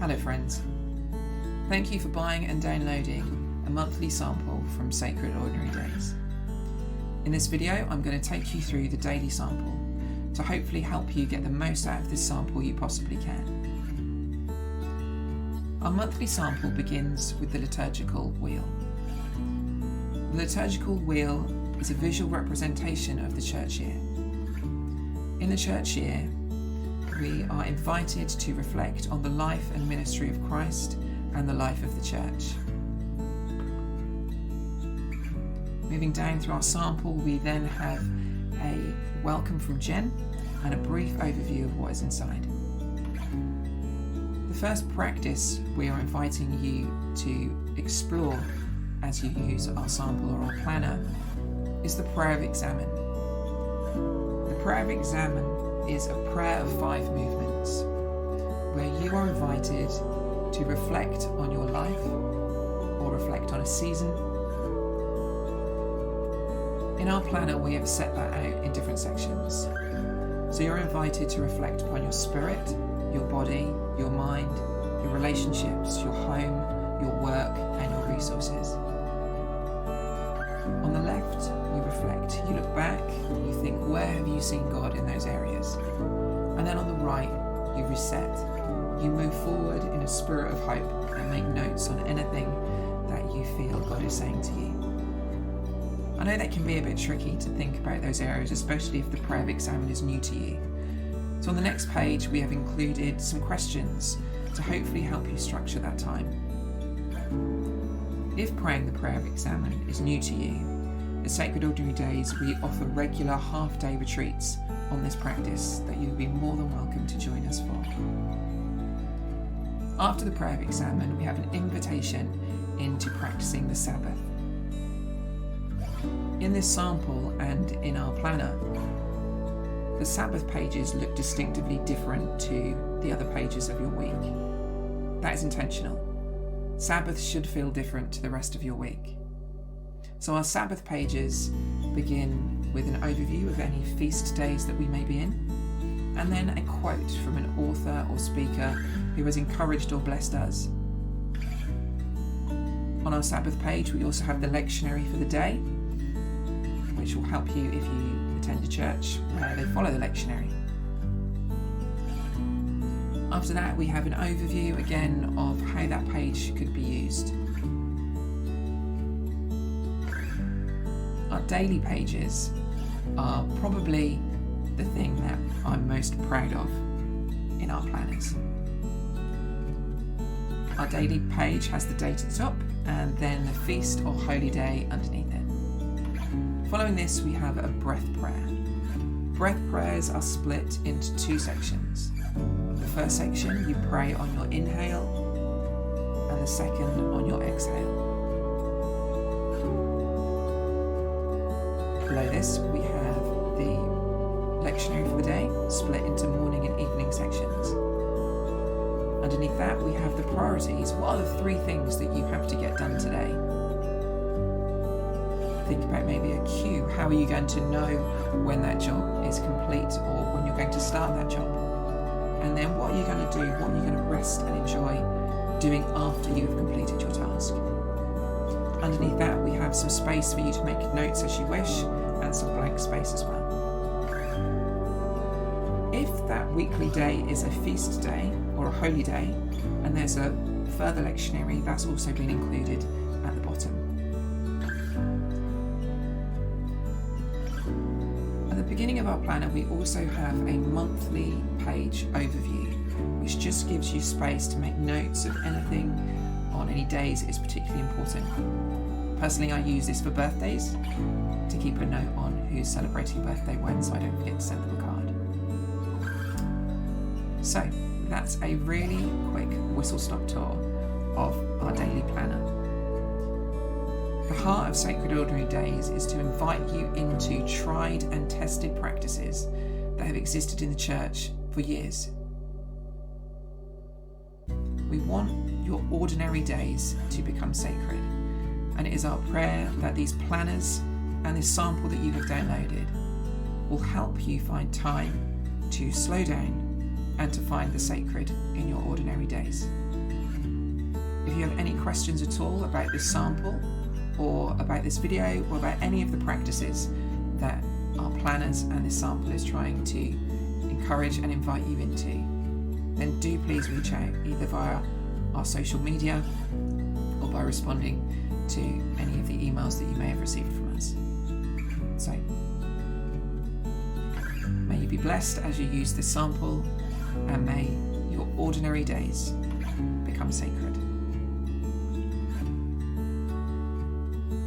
Hello friends. Thank you for buying and downloading a monthly sample from Sacred Ordinary Days. In this video, I'm going to take you through the daily sample to hopefully help you get the most out of this sample you possibly can. Our monthly sample begins with the liturgical wheel. The liturgical wheel is a visual representation of the church year. In the church year, we are invited to reflect on the life and ministry of Christ and the life of the church. Moving down through our sample, we then have a welcome from Jen and a brief overview of what is inside. The first practice we are inviting you to explore as you use our sample or our planner is the prayer of examen. The prayer of examen is a prayer of 5 movements where you are invited to reflect on your life or reflect on a season. In our planner, we have set that out in different sections. So you're invited to reflect upon your spirit, your body, your mind, your relationships, your home, your work, and your resources. On the left, we reflect. You look back, you think, where have you seen God in those areas? And then on the right, you reset. You move forward in a spirit of hope and make notes on anything that you feel God is saying to you. I know that can be a bit tricky to think about those areas, especially if the prayer of examen is new to you. So on the next page, we have included some questions to hopefully help you structure that time. If praying the prayer of examen is new to you, at Sacred Ordinary Days, we offer regular half-day retreats on this practice that you would be more than welcome to join us for. After the prayer of examen, we have an invitation into practicing the Sabbath. In this sample and in our planner, the Sabbath pages look distinctively different to the other pages of your week. That is intentional. Sabbath should feel different to the rest of your week. So our Sabbath pages begin with an overview of any feast days that we may be in, and then a quote from an author or speaker who has encouraged or blessed us. On our Sabbath page, we also have the lectionary for the day, which will help you if you attend a church where they follow the lectionary. After that, we have an overview again of how that page could be used. Our daily pages are probably the thing that I'm most proud of in our planners. Our daily page has the date at the top and then the feast or holy day underneath it. Following this, we have a breath prayer. Breath prayers are split into 2 sections. The first section, you pray on your inhale, and the second on your exhale. Below this, we have the lectionary for the day, split into morning and evening sections. Underneath that, we have the priorities. What are the 3 things that you have to get done today? Think about maybe a cue. How are you going to know when that job is complete or when you're going to start that job? And then what are you going to do? What are you going to rest and enjoy doing after you have completed your task? Underneath that, we have some space for you to make notes as you wish and some blank space as well. If that weekly day is a feast day or a holy day, and there's a further lectionary, that's also been included at the bottom. At the beginning of our planner, we also have a monthly page overview, which just gives you space to make notes of anything on any days that is particularly important. Personally, I use this for birthdays to keep a note on who's celebrating a birthday when, so I don't forget to send them a card. So that's a really quick whistle-stop tour of our daily planner. The heart of Sacred Ordinary Days is to invite you into tried and tested practices that have existed in the church for years. We want your ordinary days to become sacred, and it is our prayer that these planners and this sample that you have downloaded will help you find time to slow down, and to find the sacred in your ordinary days. If you have any questions at all about this sample, or about this video, or about any of the practices that our planners and this sample is trying to encourage and invite you into, then do please reach out either via our social media or by responding to any of the emails that you may have received from us. So, may you be blessed as you use this sample, and may your ordinary days become sacred.